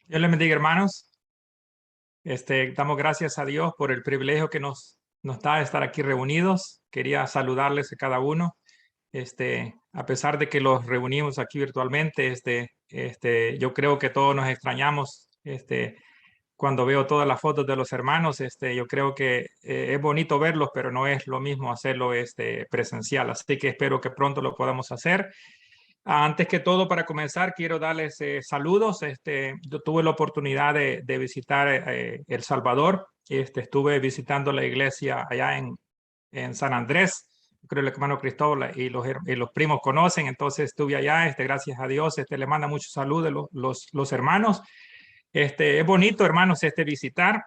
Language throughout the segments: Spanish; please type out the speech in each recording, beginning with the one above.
Dios les bendiga, hermanos. Damos gracias a Dios por el privilegio que nos da de estar aquí reunidos. Quería saludarles a cada uno. A pesar de que los reunimos aquí virtualmente, yo creo que todos nos extrañamos. Cuando veo todas las fotos de los hermanos, yo creo que es bonito verlos, pero no es lo mismo hacerlo presencial. Así que espero que pronto lo podamos hacer. Antes que todo, para comenzar, quiero darles saludos. Yo tuve la oportunidad de visitar El Salvador. Estuve visitando la iglesia allá en San Andrés. Creo que el hermano Cristóbal y los primos conocen. Entonces estuve allá. Gracias a Dios. Le manda mucho salud de los hermanos. Es bonito, hermanos, visitar.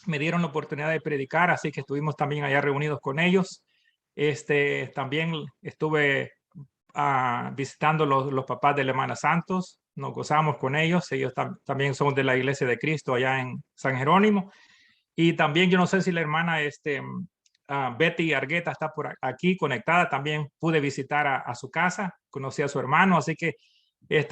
Me dieron la oportunidad de predicar, así que estuvimos también allá reunidos con ellos. También estuve visitando los papás de la hermana Santos, nos gozamos con ellos. Ellos también son de la Iglesia de Cristo allá en San Jerónimo. Y también yo no sé si la hermana Betty Argueta está por aquí conectada. También pude visitar a su casa, conocí a su hermano, así que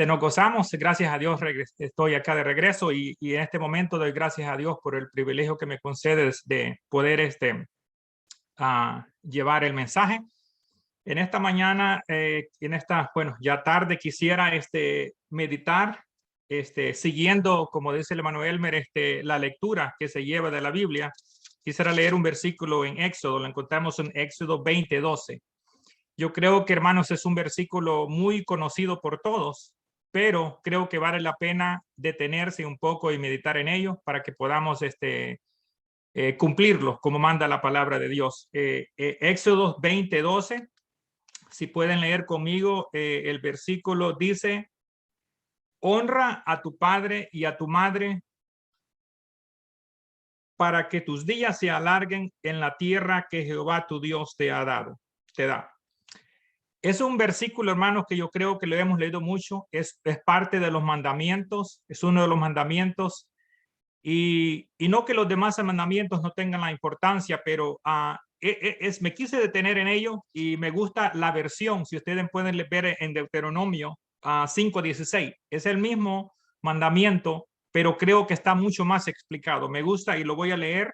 nos gozamos. Gracias a Dios estoy acá de regreso y en este momento doy gracias a Dios por el privilegio que me concede de poder llevar el mensaje. En esta mañana, bueno, ya tarde quisiera meditar, siguiendo, como dice el hermano Elmer, la lectura que se lleva de la Biblia. Quisiera leer un versículo en Éxodo, lo encontramos en Éxodo 20:12. Yo creo que, hermanos, es un versículo muy conocido por todos, pero creo que vale la pena detenerse un poco y meditar en ello para que podamos cumplirlo como manda la palabra de Dios. Éxodo 20:12. Si pueden leer conmigo, el versículo dice: honra a tu padre y a tu madre para que tus días se alarguen en la tierra que Jehová tu Dios te da. Es un versículo, hermanos, que yo creo que lo hemos leído mucho. Es parte de los mandamientos, es uno de los mandamientos. Y no que los demás mandamientos no tengan la importancia, pero me quise detener en ello y me gusta la versión. Si ustedes pueden ver en Deuteronomio 5:16, es el mismo mandamiento, pero creo que está mucho más explicado. Me gusta y lo voy a leer.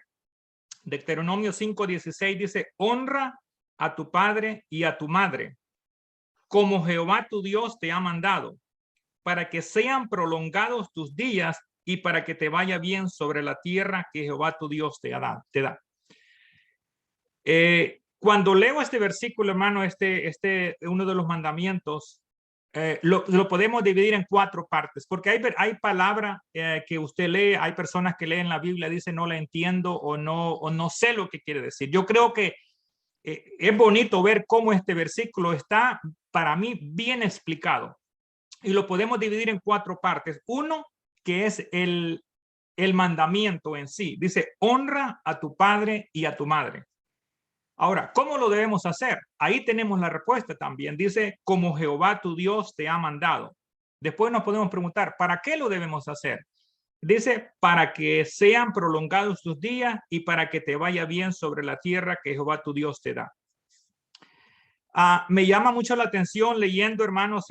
Deuteronomio 5:16 dice: honra a tu padre y a tu madre, como Jehová tu Dios te ha mandado, para que sean prolongados tus días y para que te vaya bien sobre la tierra que Jehová tu Dios te da. Cuando leo este versículo, hermano, uno de los mandamientos, lo podemos dividir en 4 partes, porque hay palabra que usted lee, hay personas que leen la Biblia, dicen no la entiendo o no sé lo que quiere decir. Yo creo que es bonito ver cómo este versículo está, para mí, bien explicado. Y lo podemos dividir en 4 partes. Uno, que es el mandamiento en sí. Dice: honra a tu padre y a tu madre. Ahora, ¿cómo lo debemos hacer? Ahí tenemos la respuesta también. Dice: como Jehová tu Dios te ha mandado. Después nos podemos preguntar, ¿para qué lo debemos hacer? Dice: para que sean prolongados tus días y para que te vaya bien sobre la tierra que Jehová tu Dios te da. Me llama mucho la atención leyendo, hermanos,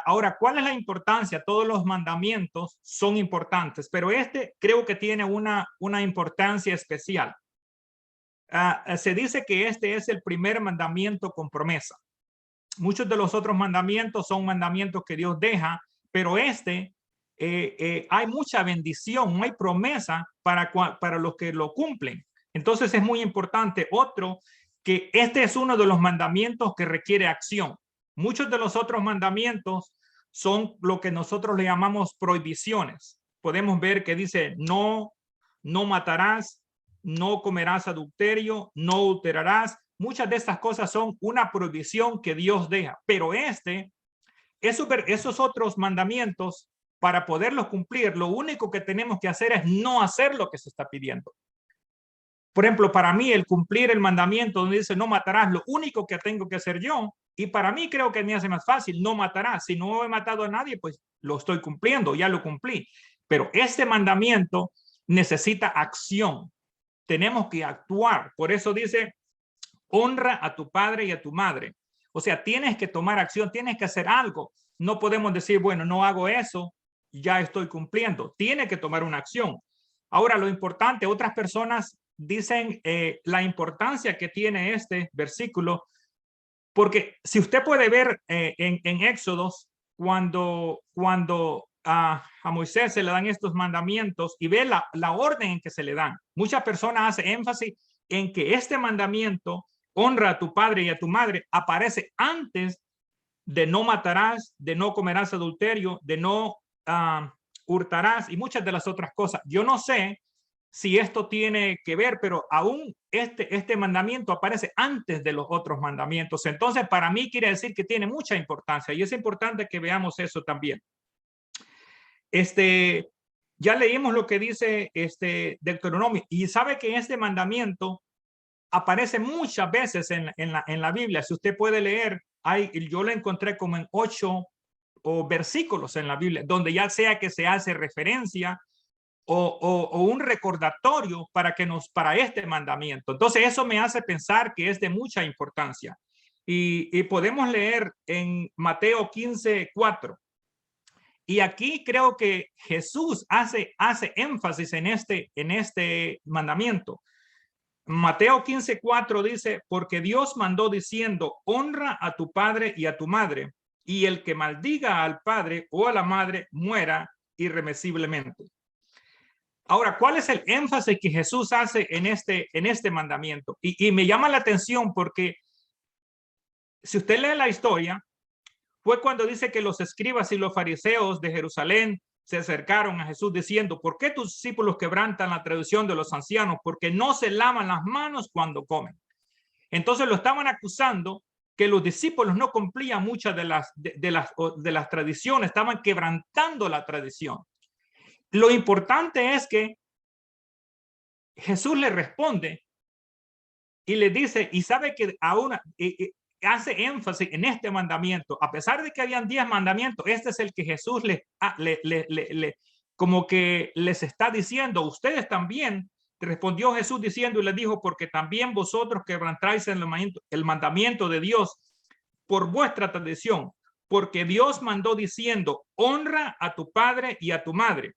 ahora, ¿cuál es la importancia? Todos los mandamientos son importantes, pero creo que tiene una importancia especial. Se dice que este es el primer mandamiento con promesa. Muchos de los otros mandamientos son mandamientos que Dios deja, pero hay mucha bendición, hay promesa para los que lo cumplen. Entonces es muy importante. Otro, que este es uno de los mandamientos que requiere acción. Muchos de los otros mandamientos son lo que nosotros le llamamos prohibiciones. Podemos ver que dice: no matarás, no comerás adulterio, no adulterarás. Muchas de estas cosas son una prohibición que Dios deja, pero esos otros mandamientos, para poderlos cumplir, lo único que tenemos que hacer es no hacer lo que se está pidiendo. Por ejemplo, para mí, el cumplir el mandamiento donde dice no matarás, lo único que tengo que hacer yo, y para mí creo que me hace más fácil: no matarás. Si no he matado a nadie, pues lo estoy cumpliendo, ya lo cumplí. Pero este mandamiento necesita acción. Tenemos que actuar. Por eso dice: honra a tu padre y a tu madre. O sea, tienes que tomar acción, tienes que hacer algo. No podemos decir, bueno, no hago eso ya estoy cumpliendo. Tiene que tomar una acción. Ahora, lo importante, otras personas dicen la importancia que tiene este versículo, porque si usted puede ver en Éxodos, cuando a Moisés se le dan estos mandamientos y ve la orden en que se le dan, muchas personas hacen énfasis en que este mandamiento, honra a tu padre y a tu madre, aparece antes de no matarás, de no comerás adulterio, de no hurtarás y muchas de las otras cosas. Yo no sé si esto tiene que ver, pero aún este mandamiento aparece antes de los otros mandamientos. Entonces, para mí quiere decir que tiene mucha importancia y es importante que veamos eso también. Ya leímos lo que dice Deuteronomio y sabe que este mandamiento aparece muchas veces en la Biblia. Si usted puede leer, yo lo encontré como en 8 versículos en la Biblia, donde ya sea que se hace referencia o un recordatorio para este mandamiento. Entonces eso me hace pensar que es de mucha importancia. Y podemos leer en Mateo 15:4. Y aquí creo que Jesús hace énfasis en este mandamiento. Mateo 15:4 dice, porque Dios mandó diciendo, honra a tu padre y a tu madre, y el que maldiga al padre o a la madre muera irremisiblemente. Ahora, ¿cuál es el énfasis que Jesús hace en este mandamiento? Y me llama la atención porque si usted lee la historia, fue cuando dice que los escribas y los fariseos de Jerusalén se acercaron a Jesús diciendo, ¿por qué tus discípulos quebrantan la tradición de los ancianos? Porque no se lavan las manos cuando comen. Entonces lo estaban acusando que los discípulos no cumplían muchas de las tradiciones, estaban quebrantando la tradición. Lo importante es que Jesús le responde y le dice, y sabe que aún hace énfasis en este mandamiento, a pesar de que habían 10 mandamientos, este es el que Jesús como que les está diciendo, ustedes también, respondió Jesús diciendo y les dijo, porque también vosotros quebrantáis el mandamiento de Dios por vuestra tradición, porque Dios mandó diciendo, honra a tu padre y a tu madre,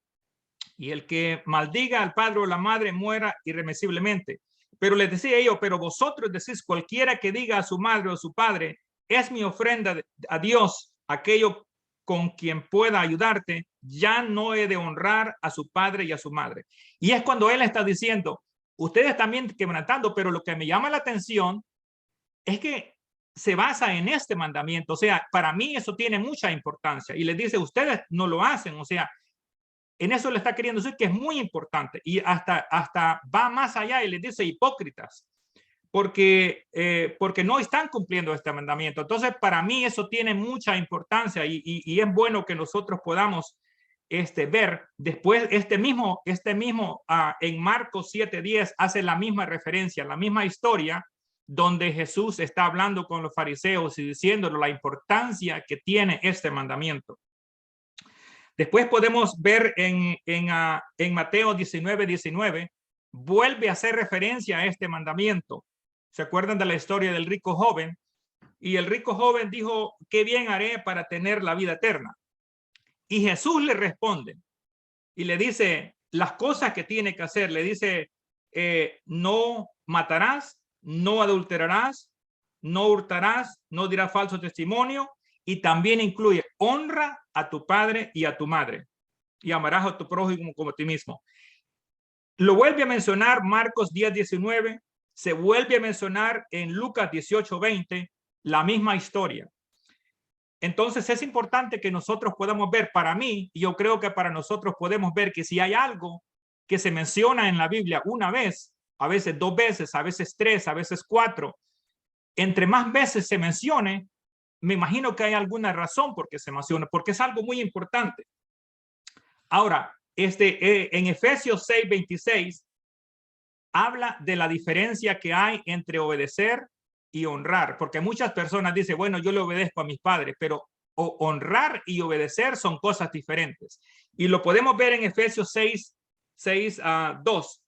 y el que maldiga al padre o la madre muera irremisiblemente. Pero les decía yo, pero vosotros decís, cualquiera que diga a su madre o a su padre, es mi ofrenda a Dios, aquello con quien pueda ayudarte, ya no he de honrar a su padre y a su madre. Y es cuando él está diciendo, ustedes también quebrantando, pero lo que me llama la atención es que se basa en este mandamiento. O sea, para mí eso tiene mucha importancia. Y les dice, ustedes no lo hacen. O sea, en eso le está queriendo decir que es muy importante y hasta va más allá y les dice hipócritas porque no están cumpliendo este mandamiento. Entonces, para mí eso tiene mucha importancia y es bueno que nosotros podamos ver. Después, este mismo en Marcos 7:10 hace la misma referencia, la misma historia donde Jesús está hablando con los fariseos y diciéndole la importancia que tiene este mandamiento. Después podemos ver en Mateo 19:19, vuelve a hacer referencia a este mandamiento. ¿Se acuerdan de la historia del rico joven? Y el rico joven dijo, ¿qué bien haré para tener la vida eterna? Y Jesús le responde y le dice las cosas que tiene que hacer. Le dice, no matarás, no adulterarás, no hurtarás, no dirás falso testimonio. Y también incluye, honra a tu padre y a tu madre. Y amarás a tu prójimo como a ti mismo. Lo vuelve a mencionar Marcos 10:19. Se vuelve a mencionar en Lucas 18:20. La misma historia. Entonces es importante que nosotros podamos ver, para mí, y yo creo que para nosotros podemos ver que si hay algo que se menciona en la Biblia una vez, a veces 2 veces, a veces 3, a veces 4, entre más veces se mencione, me imagino que hay alguna razón por qué se menciona, porque es algo muy importante. Ahora, en Efesios 6:26, habla de la diferencia que hay entre obedecer y honrar, porque muchas personas dicen, bueno, yo le obedezco a mis padres, pero honrar y obedecer son cosas diferentes. Y lo podemos ver en Efesios 6:2,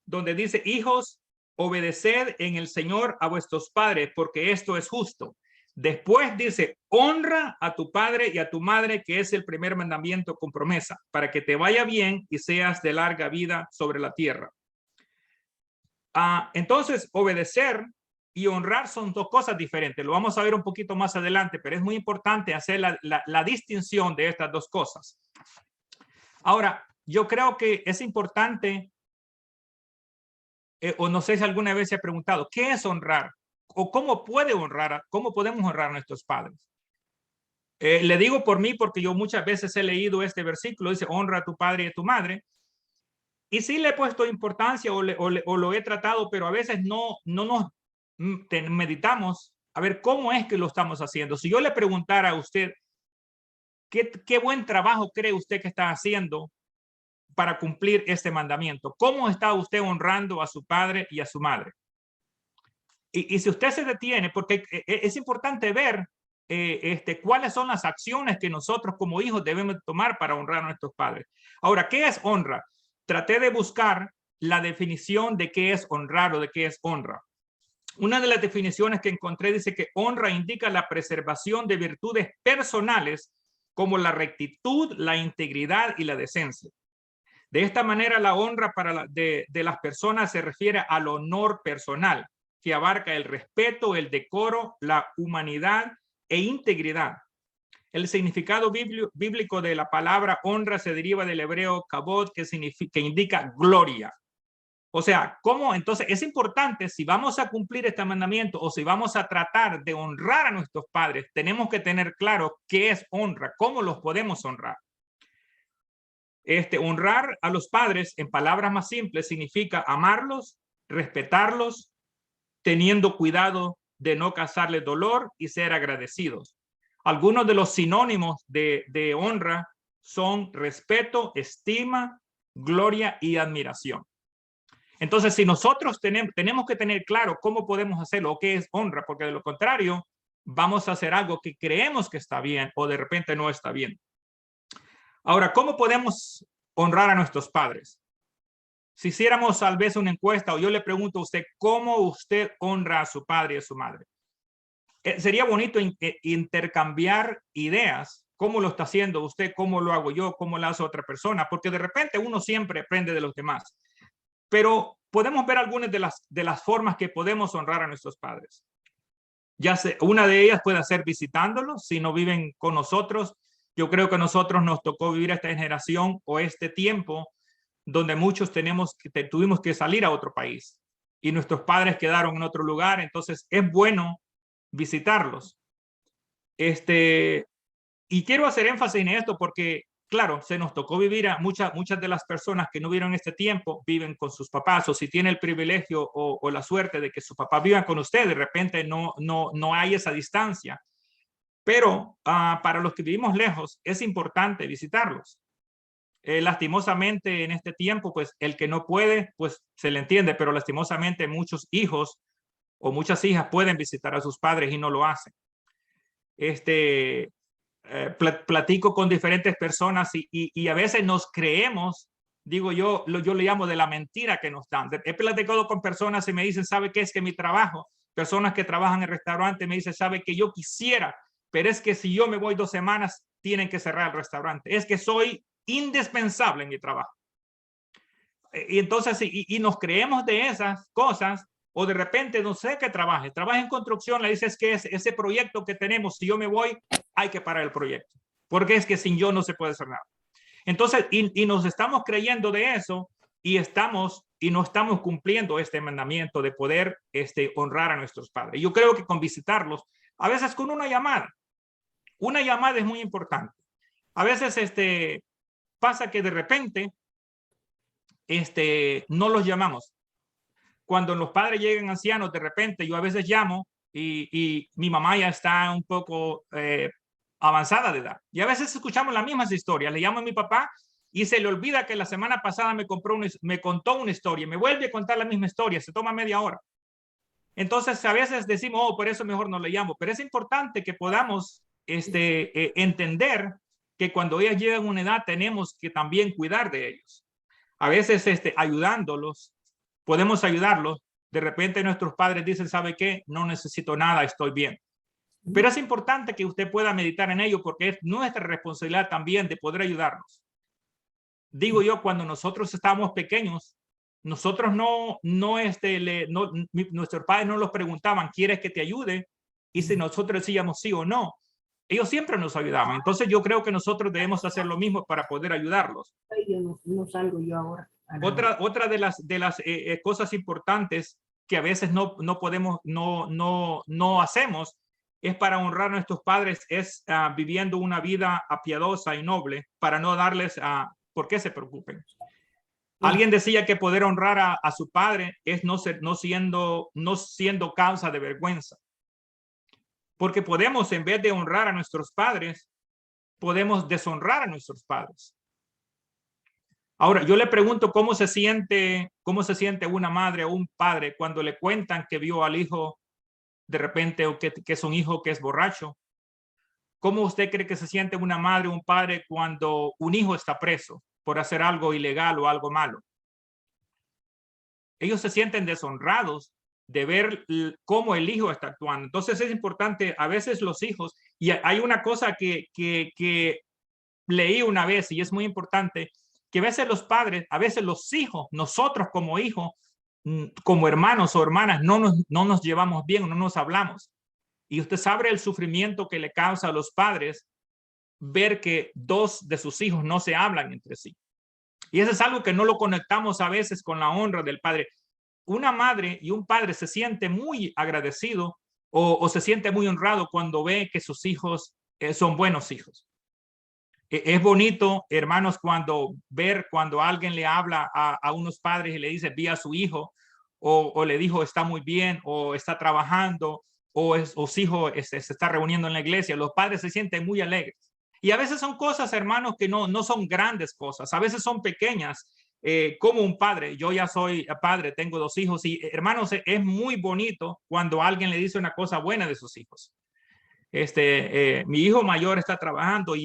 donde dice, hijos, obedeced en el Señor a vuestros padres, porque esto es justo. Después dice, honra a tu padre y a tu madre, que es el primer mandamiento con promesa, para que te vaya bien y seas de larga vida sobre la tierra. Entonces, obedecer y honrar son dos cosas diferentes. Lo vamos a ver un poquito más adelante, pero es muy importante hacer la distinción de estas dos cosas. Ahora, yo creo que es importante, o no sé si alguna vez se ha preguntado, ¿qué es honrar? ¿O cómo podemos honrar a nuestros padres? Le digo por mí porque yo muchas veces he leído este versículo, dice, honra a tu padre y a tu madre. Y sí le he puesto importancia o lo he tratado, pero a veces no nos meditamos a ver cómo es que lo estamos haciendo. Si yo le preguntara a usted, ¿qué buen trabajo cree usted que está haciendo para cumplir este mandamiento? ¿Cómo está usted honrando a su padre y a su madre? Y si usted se detiene, porque es importante ver cuáles son las acciones que nosotros como hijos debemos tomar para honrar a nuestros padres. Ahora, ¿qué es honra? Traté de buscar la definición de qué es honrar o de qué es honra. Una de las definiciones que encontré dice que honra indica la preservación de virtudes personales como la rectitud, la integridad y la decencia. De esta manera, la honra de las personas se refiere al honor personal, que abarca el respeto, el decoro, la humanidad e integridad. El significado bíblico de la palabra honra se deriva del hebreo kabod, que indica gloria. O sea, ¿cómo? Entonces es importante, si vamos a cumplir este mandamiento o si vamos a tratar de honrar a nuestros padres, tenemos que tener claro qué es honra, cómo los podemos honrar. Honrar a los padres, en palabras más simples, significa amarlos, respetarlos, teniendo cuidado de no causarles dolor y ser agradecidos. Algunos de los sinónimos de honra son respeto, estima, gloria y admiración. Entonces, si nosotros tenemos que tener claro cómo podemos hacerlo o qué es honra, porque de lo contrario, vamos a hacer algo que creemos que está bien o de repente no está bien. Ahora, ¿cómo podemos honrar a nuestros padres? Si hiciéramos tal vez una encuesta o yo le pregunto a usted, ¿cómo usted honra a su padre y a su madre? Sería bonito intercambiar ideas. ¿Cómo lo está haciendo usted? ¿Cómo lo hago yo? ¿Cómo lo hace otra persona? Porque de repente uno siempre aprende de los demás. Pero podemos ver algunas de las formas que podemos honrar a nuestros padres. Ya sé, una de ellas puede ser visitándolos. Si no viven con nosotros, yo creo que a nosotros nos tocó vivir esta generación o este tiempo donde muchos tuvimos que salir a otro país y nuestros padres quedaron en otro lugar. Entonces es bueno visitarlos. Y quiero hacer énfasis en esto porque, claro, se nos tocó vivir a muchas de las personas que no vieron este tiempo, viven con sus papás, o si tiene el privilegio o la suerte de que sus papás vivan con usted, de repente no hay esa distancia. Pero para los que vivimos lejos, es importante visitarlos. Lastimosamente en este tiempo, pues el que no puede, pues se le entiende, pero lastimosamente muchos hijos o muchas hijas pueden visitar a sus padres y no lo hacen. Platico con diferentes personas y a veces nos creemos, digo yo le llamo de la mentira que nos dan. He platicado con personas y me dicen, ¿sabe qué es que mi trabajo? Personas que trabajan en restaurante me dicen, ¿sabe que yo quisiera? Pero es que si yo me voy 2 semanas, tienen que cerrar el restaurante. Es que soy indispensable en mi trabajo. Y entonces, y nos creemos de esas cosas, o de repente no sé qué trabaja en construcción, le dices que es ese proyecto que tenemos, si yo me voy, hay que parar el proyecto, porque es que sin yo no se puede hacer nada. Entonces, y nos estamos creyendo de eso y no estamos cumpliendo este mandamiento de poder honrar a nuestros padres. Yo creo que con visitarlos, a veces con una llamada es muy importante. A veces pasa que de repente no los llamamos. Cuando los padres llegan ancianos, de repente yo a veces llamo y mi mamá ya está un poco avanzada de edad. Y a veces escuchamos las mismas historias. Le llamo a mi papá y se le olvida que la semana pasada me contó una historia. Me vuelve a contar la misma historia. Se toma media hora. Entonces a veces decimos, oh, por eso mejor no le llamo. Pero es importante que podamos entender que cuando ellas llegan a una edad tenemos que también cuidar de ellos. A veces ayudándolos, podemos ayudarlos. De repente nuestros padres dicen, ¿sabe qué? No necesito nada, estoy bien. Pero es importante que usted pueda meditar en ello porque es nuestra responsabilidad también de poder ayudarnos. Digo yo, cuando nosotros estábamos pequeños, nosotros nuestros padres no los preguntaban, ¿quieres que te ayude? Y si nosotros decíamos sí o no, ellos siempre nos ayudaban. Entonces yo creo que nosotros debemos hacer lo mismo para poder ayudarlos. Yo no salgo yo ahora. Otra de las cosas importantes que a veces no podemos, no hacemos, es para honrar a nuestros padres, es viviendo una vida piadosa y noble, para no darles por qué se preocupen. Alguien decía que poder honrar a su padre es no siendo causa de vergüenza. Porque podemos, en vez de honrar a nuestros padres, podemos deshonrar a nuestros padres. Ahora, yo le pregunto cómo se siente una madre o un padre cuando le cuentan que vio al hijo de repente, o que es un hijo que es borracho. ¿Cómo usted cree que se siente una madre o un padre cuando un hijo está preso por hacer algo ilegal o algo malo? Ellos se sienten deshonrados de ver cómo el hijo está actuando. Entonces es importante, a veces los hijos, y hay una cosa que leí una vez y es muy importante, que a veces los padres, a veces los hijos, nosotros como hijos, como hermanos o hermanas, no nos llevamos bien, no nos hablamos. Y usted sabe el sufrimiento que le causa a los padres ver que dos de sus hijos no se hablan entre sí. Y eso es algo que no lo conectamos a veces con la honra del padre. Una madre y un padre se siente muy agradecido o se siente muy honrado cuando ve que sus hijos son buenos hijos. Es bonito, hermanos, cuando alguien le habla a unos padres y le dice, vi a su hijo, o le dijo, está muy bien, o está trabajando, o su hijo se está reuniendo en la iglesia. Los padres se sienten muy alegres. Y a veces son cosas, hermanos, que no son grandes cosas. A veces son pequeñas, como un padre. Yo ya soy padre, tengo 2 hijos. Y, hermanos, es muy bonito cuando alguien le dice una cosa buena de sus hijos. Mi hijo mayor está trabajando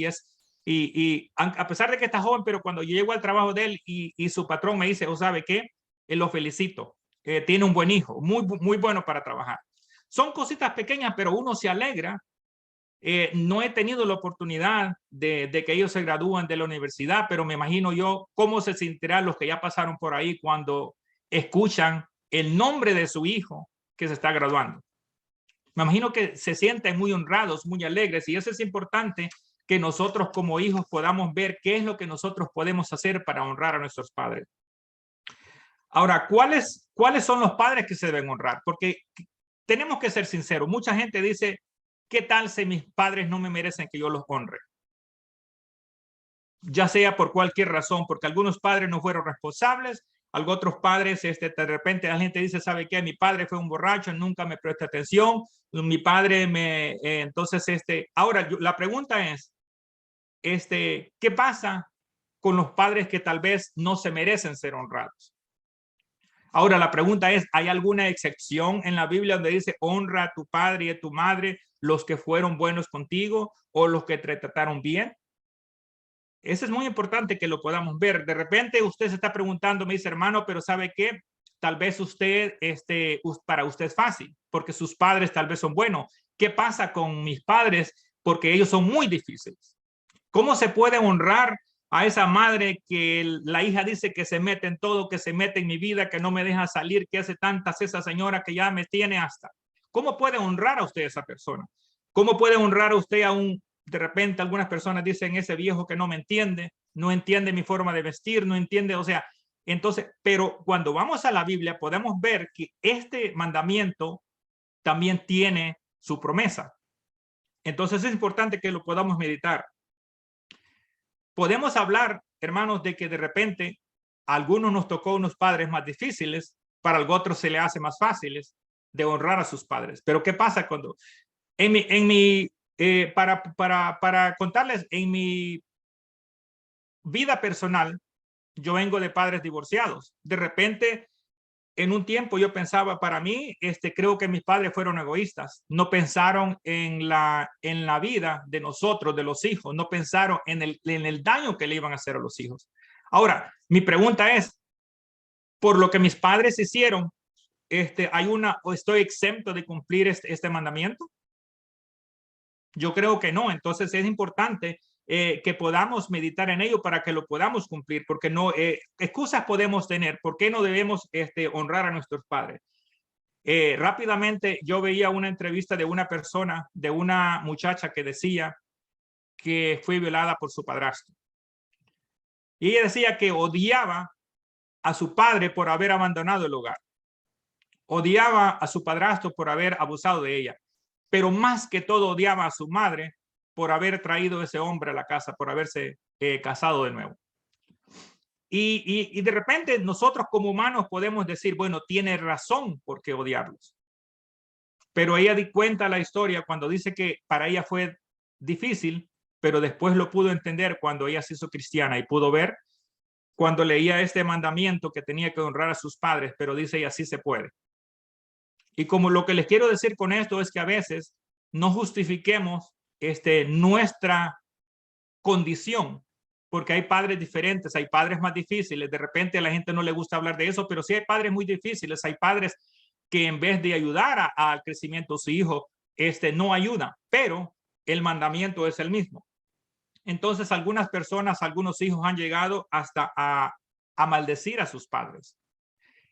y a pesar de que está joven, pero cuando yo llego al trabajo de él y su patrón me dice, ¿o sabe qué? Lo felicito. Tiene un buen hijo, muy bueno para trabajar. Son cositas pequeñas, pero uno se alegra. No he tenido la oportunidad de que ellos se gradúen de la universidad, pero me imagino yo cómo se sentirán los que ya pasaron por ahí cuando escuchan el nombre de su hijo que se está graduando. Me imagino que se sienten muy honrados, muy alegres, y eso es importante, que nosotros como hijos podamos ver qué es lo que nosotros podemos hacer para honrar a nuestros padres. Ahora, ¿cuáles son los padres que se deben honrar? Porque tenemos que ser sinceros. Mucha gente dice, ¿qué tal si mis padres no me merecen que yo los honre? Ya sea por cualquier razón, porque algunos padres no fueron responsables, otros padres, de repente la gente dice, ¿sabe qué? Mi padre fue un borracho, nunca me prestó atención, mi padre entonces, ahora la pregunta es, ¿qué pasa con los padres que tal vez no se merecen ser honrados? Ahora la pregunta es, ¿hay alguna excepción en la Biblia donde dice honra a tu padre y a tu madre, los que fueron buenos contigo o los que te trataron bien? Eso es muy importante que lo podamos ver. De repente usted se está preguntando, me dice, hermano, pero ¿sabe qué? Tal vez usted, para usted es fácil, porque sus padres tal vez son buenos. ¿Qué pasa con mis padres? Porque ellos son muy difíciles. ¿Cómo se puede honrar a esa madre que la hija dice que se mete en todo, que se mete en mi vida, que no me deja salir, que hace tantas esa señora que ya me tiene hasta? ¿Cómo puede honrar a usted a esa persona? ¿Cómo puede honrar a usted de repente algunas personas dicen, ese viejo que no me entiende, no entiende mi forma de vestir, no entiende, o sea, entonces, pero cuando vamos a la Biblia podemos ver que este mandamiento también tiene su promesa. Entonces es importante que lo podamos meditar. Podemos hablar, hermanos, de que de repente a algunos nos tocó unos padres más difíciles, para otros se le hace más fáciles de honrar a sus padres. Pero ¿qué pasa cuando para contarles, en mi vida personal, yo vengo de padres divorciados. De repente, en un tiempo yo pensaba, para mí, creo que mis padres fueron egoístas. No pensaron en la vida de nosotros, de los hijos. No pensaron en el daño que le iban a hacer a los hijos. Ahora, mi pregunta es, por lo que mis padres hicieron, ¿estoy exento de cumplir este mandamiento? Yo creo que no. Entonces es importante que podamos meditar en ello para que lo podamos cumplir, porque no, excusas podemos tener. ¿Por qué no debemos honrar a nuestros padres? Rápidamente yo veía una entrevista de una persona, de una muchacha que decía que fue violada por su padrastro. Y ella decía que odiaba a su padre por haber abandonado el hogar. Odiaba a su padrastro por haber abusado de ella. Pero más que todo odiaba a su madre por haber traído a ese hombre a la casa, por haberse casado de nuevo. Y de repente nosotros como humanos podemos decir, bueno, tiene razón por qué odiarlos. Pero ella di cuenta la historia cuando dice que para ella fue difícil, pero después lo pudo entender cuando ella se hizo cristiana y pudo ver cuando leía este mandamiento que tenía que honrar a sus padres, pero dice, y así se puede. Y como lo que les quiero decir con esto es que a veces no justifiquemos nuestra condición, porque hay padres diferentes, hay padres más difíciles. De repente a la gente no le gusta hablar de eso, pero sí hay padres muy difíciles. Hay padres que en vez de ayudar al crecimiento de su hijo, no ayudan, pero el mandamiento es el mismo. Entonces algunas personas, algunos hijos han llegado hasta a maldecir a sus padres.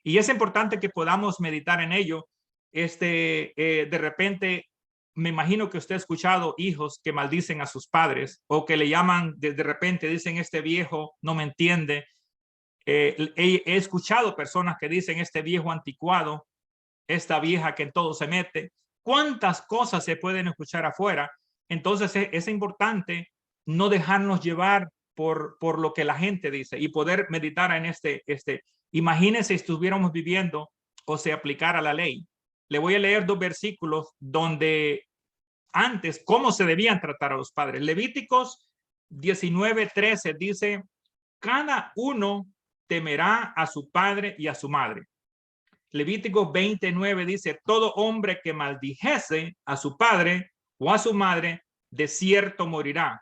Y es importante que podamos meditar en ello. De repente, me imagino que usted ha escuchado hijos que maldicen a sus padres o que le llaman, de repente dicen, este viejo no me entiende. He escuchado personas que dicen, este viejo anticuado, esta vieja que en todo se mete. ¿Cuántas cosas se pueden escuchar afuera? Entonces es importante no dejarnos llevar por lo que la gente dice y poder meditar en imagínense si estuviéramos viviendo o se aplicara la ley. Le voy a leer 2 versículos donde antes, cómo se debían tratar a los padres. Levíticos 19:13 dice, cada uno temerá a su padre y a su madre. Levítico 29 dice, todo hombre que maldijese a su padre o a su madre, de cierto morirá.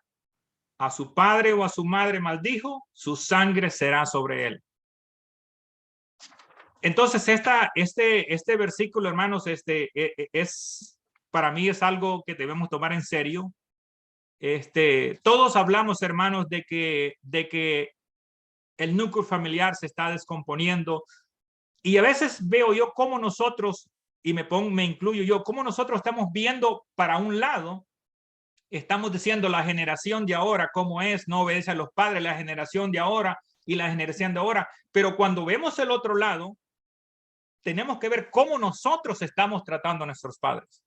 A su padre o a su madre maldijo, su sangre será sobre él. Entonces, este versículo, hermanos, para mí es algo que debemos tomar en serio. Todos hablamos, hermanos, de que el núcleo familiar se está descomponiendo. Y a veces veo yo cómo nosotros, y me incluyo yo, cómo nosotros estamos viendo para un lado. Estamos diciendo la generación de ahora, cómo es, no obedece a los padres, la generación de ahora y la generación de ahora. Pero cuando vemos el otro lado, tenemos que ver cómo nosotros estamos tratando a nuestros padres.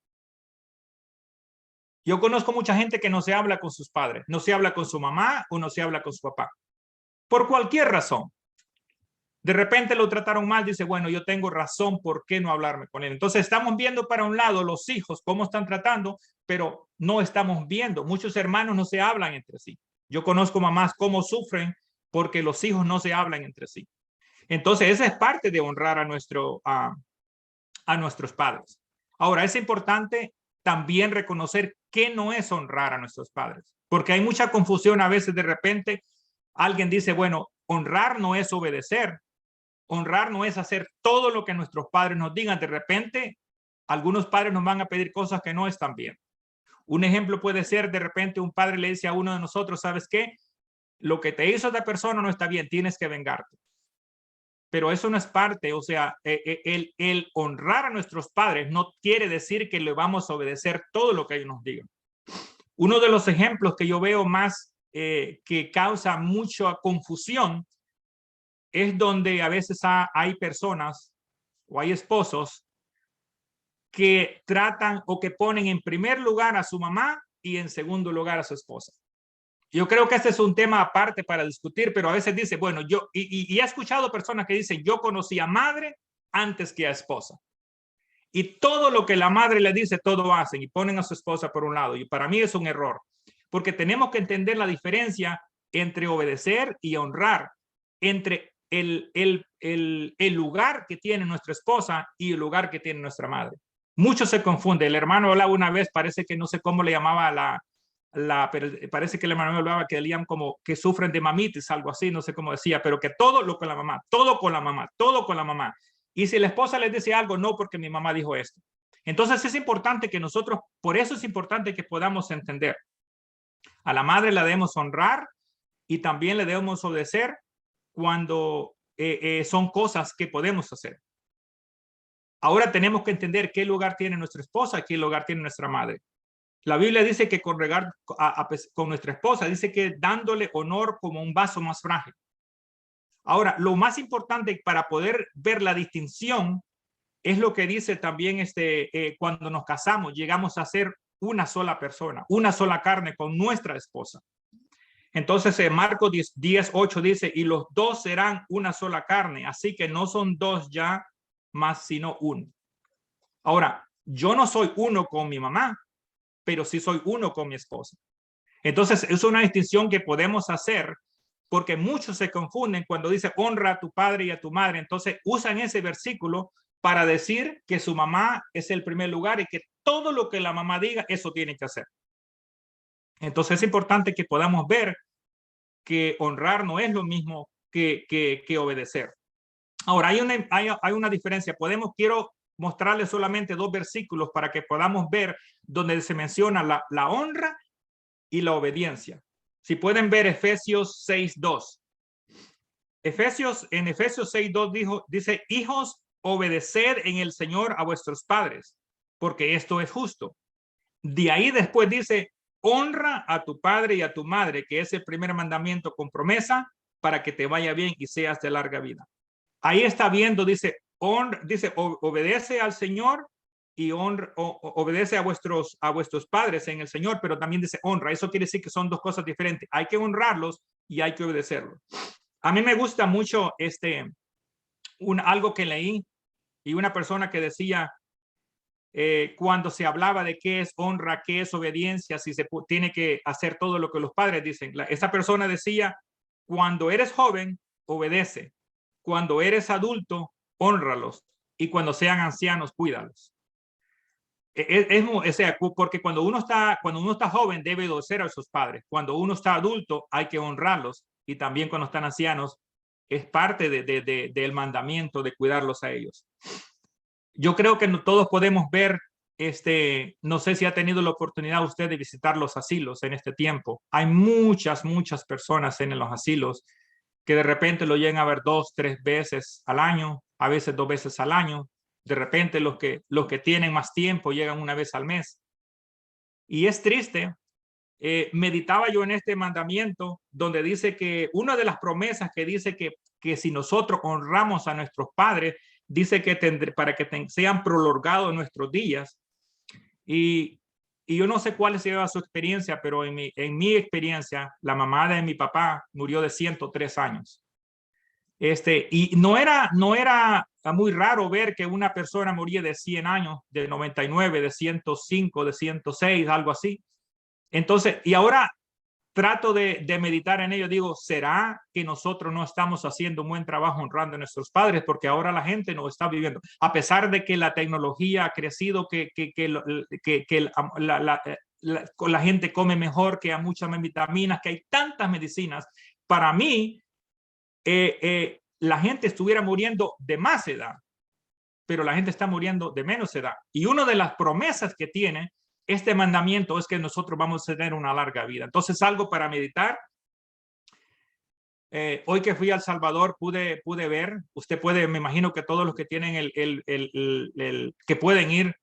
Yo conozco mucha gente que no se habla con sus padres, no se habla con su mamá o no se habla con su papá. Por cualquier razón. De repente lo trataron mal, dice, bueno, yo tengo razón, ¿por qué no hablarme con él? Entonces estamos viendo para un lado los hijos, cómo están tratando, pero no estamos viendo. Muchos hermanos no se hablan entre sí. Yo conozco mamás cómo sufren porque los hijos no se hablan entre sí. Entonces esa es parte de honrar a nuestros padres. Ahora, es importante también reconocer qué no es honrar a nuestros padres, porque hay mucha confusión a veces. De repente alguien dice, bueno, honrar no es obedecer. Honrar no es hacer todo lo que nuestros padres nos digan. De repente, algunos padres nos van a pedir cosas que no están bien. Un ejemplo puede ser, de repente un padre le dice a uno de nosotros, ¿sabes qué? Lo que te hizo esta persona no está bien, tienes que vengarte. Pero eso no es parte, o sea, el honrar a nuestros padres no quiere decir que le vamos a obedecer todo lo que ellos nos digan. Uno de los ejemplos que yo veo más que causa mucha confusión es donde a veces hay personas o hay esposos que tratan o que ponen en primer lugar a su mamá y en segundo lugar a su esposa. Yo creo que este es un tema aparte para discutir, pero a veces dice, bueno, yo, y he escuchado personas que dicen, yo conocí a madre antes que a esposa. Y todo lo que la madre le dice, todo hacen y ponen a su esposa por un lado. Y para mí es un error, porque tenemos que entender la diferencia entre obedecer y honrar, entre el lugar que tiene nuestra esposa y el lugar que tiene nuestra madre. Mucho se confunde. El hermano hablaba una vez, parece que no sé cómo le llamaba pero parece que el hermano hablaba que leían como que sufren de mamitis, algo así, no sé cómo decía, pero que todo lo con la mamá, todo con la mamá, todo con la mamá. Y si la esposa les dice algo, no, porque mi mamá dijo esto. Entonces es importante que nosotros, por eso es importante que podamos entender. A la madre la debemos honrar y también le debemos obedecer cuando son cosas que podemos hacer. Ahora tenemos que entender qué lugar tiene nuestra esposa, qué lugar tiene nuestra madre. La Biblia dice que con nuestra esposa, dice que dándole honor como un vaso más frágil. Ahora, lo más importante para poder ver la distinción es lo que dice también cuando nos casamos, llegamos a ser una sola persona, una sola carne con nuestra esposa. Entonces, Marcos 10:8 dice, y los dos serán una sola carne, así que no son dos ya más, sino uno. Ahora, yo no soy uno con mi mamá, pero sí soy uno con mi esposa. Entonces, es una distinción que podemos hacer porque muchos se confunden cuando dice honra a tu padre y a tu madre. Entonces, usan ese versículo para decir que su mamá es el primer lugar y que todo lo que la mamá diga, eso tiene que hacer. Entonces, es importante que podamos ver que honrar no es lo mismo que obedecer. Ahora, hay una diferencia. Quiero mostrarles solamente 2 versículos para que podamos ver donde se menciona la honra y la obediencia. Si pueden ver Efesios 6:2. En Efesios 6:2 dice, hijos, obedeced en el Señor a vuestros padres, porque esto es justo. De ahí después dice, honra a tu padre y a tu madre, que es el primer mandamiento con promesa para que te vaya bien y seas de larga vida. Ahí está viendo, dice, obedece al Señor y obedece a vuestros padres en el Señor, pero también dice honra. Eso quiere decir que son 2 cosas diferentes. Hay que honrarlos y hay que obedecerlos. A mí me gusta mucho algo que leí y una persona que decía, cuando se hablaba de qué es honra, qué es obediencia, si se tiene que hacer todo lo que los padres dicen. Esa persona decía, cuando eres joven, obedece. Cuando eres adulto, hónralos. Y cuando sean ancianos, cuídalos. O sea, porque cuando uno está joven, debe obedecer a sus padres. Cuando uno está adulto, hay que honrarlos. Y también cuando están ancianos, es parte del mandamiento de cuidarlos a ellos. Yo creo que todos podemos ver, no sé si ha tenido la oportunidad usted de visitar los asilos en este tiempo. Hay muchas personas en los asilos que de repente lo llegan a ver 2, 3 veces al año, a veces 2 veces al año. De repente los que tienen más tiempo llegan una vez al mes. Y es triste. Meditaba yo en este mandamiento donde dice que una de las promesas que dice que si nosotros honramos a nuestros padres, dice que para que sean prolongados nuestros días. Y yo no sé cuál sea su experiencia, pero en mi experiencia, la mamá de mi papá murió de 103 años. Y no era muy raro ver que una persona moría de 100 años, de 99, de 105, de 106, algo así. Entonces, y ahora trato de meditar en ello. Digo, ¿será que nosotros no estamos haciendo un buen trabajo honrando a nuestros padres? Porque ahora la gente no está viviendo. A pesar de que la tecnología ha crecido, que la gente come mejor, que hay muchas vitaminas, que hay tantas medicinas. Para mí, la gente estuviera muriendo de más edad, pero la gente está muriendo de menos edad. Y una de las promesas que tiene este mandamiento es que nosotros vamos a tener una larga vida. Entonces, algo para meditar. Hoy que fui a El Salvador, pude ver, usted puede, me imagino que todos los que tienen que pueden ir,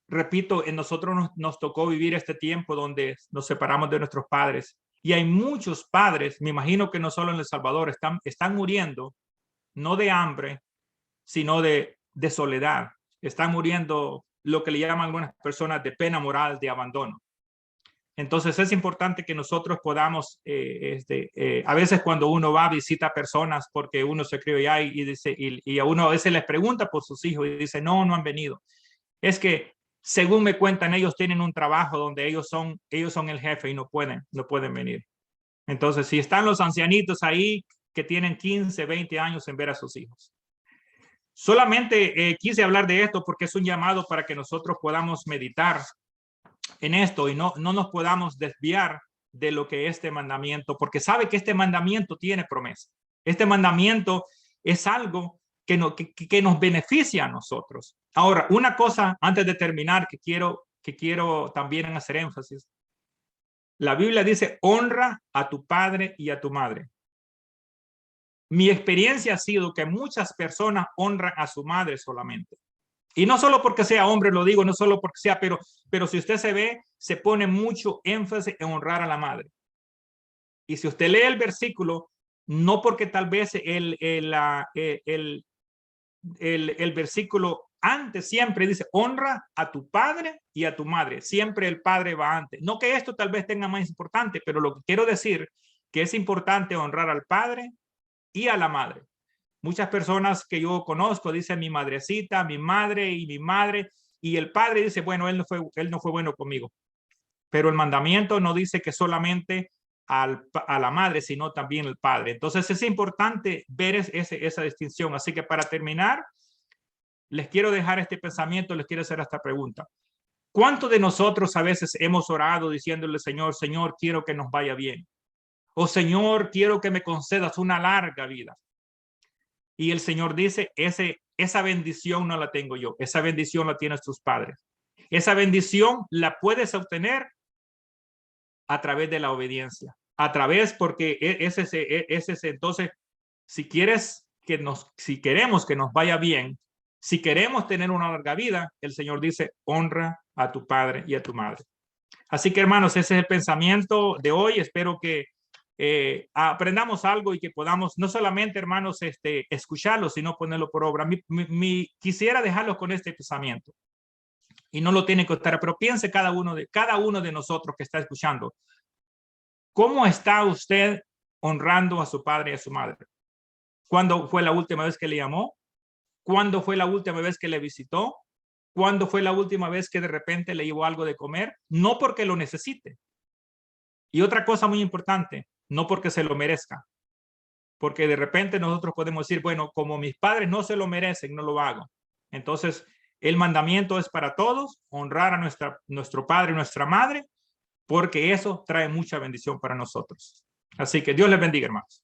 repito, nosotros nos tocó vivir este tiempo donde nos separamos de nuestros padres. Y hay muchos padres, me imagino que no solo en El Salvador, están muriendo, no de hambre, sino de soledad. Están muriendo lo que le llaman algunas personas de pena moral, de abandono. Entonces es importante que nosotros podamos, a veces cuando uno va a visitar personas porque uno se crió allá y a uno a veces les pregunta por sus hijos y dice, no han venido. Es que según me cuentan, ellos tienen un trabajo donde ellos son el jefe y no pueden venir. Entonces, si están los ancianitos ahí que tienen 15, 20 años en ver a sus hijos. Solamente quise hablar de esto porque es un llamado para que nosotros podamos meditar en esto y no nos podamos desviar de lo que este mandamiento, porque sabe que este mandamiento tiene promesa. Este mandamiento es algo que nos beneficia a nosotros. Ahora, una cosa antes de terminar que quiero también hacer énfasis. La Biblia dice, honra a tu padre y a tu madre. Mi experiencia ha sido que muchas personas honran a su madre solamente. Y no solo porque sea hombre, lo digo, no solo porque sea, pero si usted se ve, se pone mucho énfasis en honrar a la madre. Y si usted lee el versículo, no porque tal vez el versículo antes siempre dice, honra a tu padre y a tu madre. Siempre el padre va antes. No que esto tal vez tenga más importante, pero lo que quiero decir que es importante honrar al padre y a la madre. Muchas personas que yo conozco dicen mi madrecita, mi madre y mi madre, y el padre dice, bueno, él no fue bueno conmigo. Pero el mandamiento no dice que solamente a la madre, sino también el padre. Entonces es importante ver esa distinción. Así que para terminar, les quiero dejar este pensamiento, les quiero hacer esta pregunta. ¿Cuántos de nosotros a veces hemos orado diciéndole, Señor, Señor, quiero que nos vaya bien? O Señor, quiero que me concedas una larga vida. Y el Señor dice, esa bendición no la tengo yo, esa bendición la tienen tus padres. Esa bendición la puedes obtener a través de la obediencia, porque entonces, si queremos que nos vaya bien, si queremos tener una larga vida, el Señor dice, honra a tu padre y a tu madre. Así que hermanos, ese es el pensamiento de hoy. Espero que aprendamos algo y que podamos no solamente, hermanos, escucharlo, sino ponerlo por obra. Quisiera dejarlos con este pensamiento y no lo tiene que estar, pero piense cada uno de nosotros que está escuchando. ¿Cómo está usted honrando a su padre y a su madre? ¿Cuándo fue la última vez que le llamó? ¿Cuándo fue la última vez que le visitó? ¿Cuándo fue la última vez que de repente le llevó algo de comer? No porque lo necesite. Y otra cosa muy importante, no porque se lo merezca. Porque de repente nosotros podemos decir, bueno, como mis padres no se lo merecen, no lo hago. Entonces, el mandamiento es para todos, honrar a nuestro padre y nuestra madre, porque eso trae mucha bendición para nosotros. Así que Dios les bendiga, hermanos.